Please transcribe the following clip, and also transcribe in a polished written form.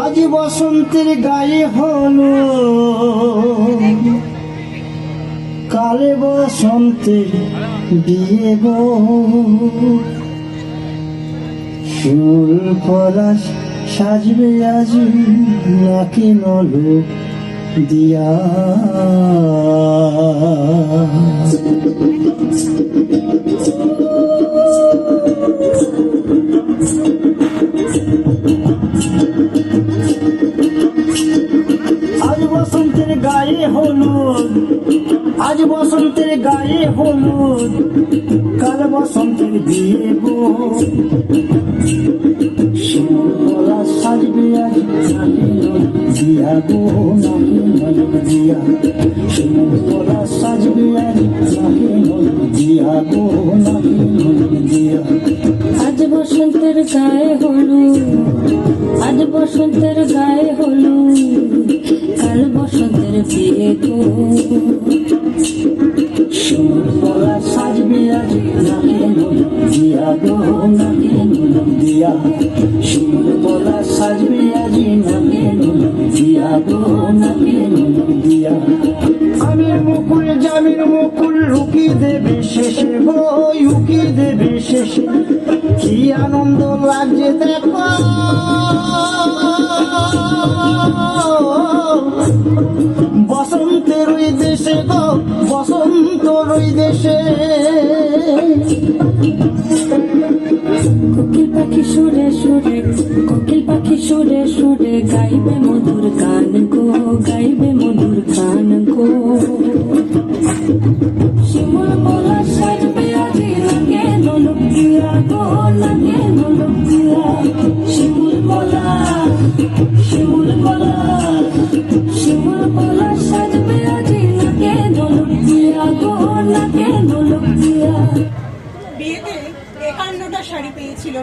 আজ বসন্তের গায়ে হলো, কালে বসন্তের বিয়ে গো। ফুল পলাশ সাজবে আজ নাকি নলো দিয়া। আজ বসন্তের গায়ে হলুদ, আজ বসন্তের গায়ে হলুদ, কাল বসন্তের বিয়ে গো। শিমুলতলা সাজবে আজ নাকি দিয়া গো, নাকি নল দিয়া। শিমুলতলা সাজবে আজ নাকি নল দিয়া গো, নাকি নল দিয়া। আজ বসন্তের গায়ে হলুদ, আজ বসন্তের গায়ে হলুদ, কাল বসন্তের বিয়ে গো। শিমুলতলা সাজবে আজ নাকি নল দিয়া গো, নাকি নল দিয়া। শিমুলতলা সাজবে আজ নাকি নল দিয়া গো, নাকি নল দিয়া। আমির মুকুল জামির মুকুল রুকি দেবে শেষে গো, উকি দেবে শেষে। কি আনন্দ লাগছে দেখো, বসন্তের ওই দেশে গো, বসন্তর ওই দেশে। কোকিল পাখি সুরে সুরে, কোকিল পাখি সুরে সুরে, গাইবে মধুর গান গো, গাইবে মধুর গান গো। শিমুল মোলা সাজবে আজি লাগে নলক দিয়া গো, লাগে নলক দিয়া। শিমুল মোলা, শিমুল মোলা, শিমুল মোলা সাজবে আজি লাগে নলক দিয়া গো, লাগে নলক দিয়া। বিয়েতে 51টা শাড়ি পেয়েছিল।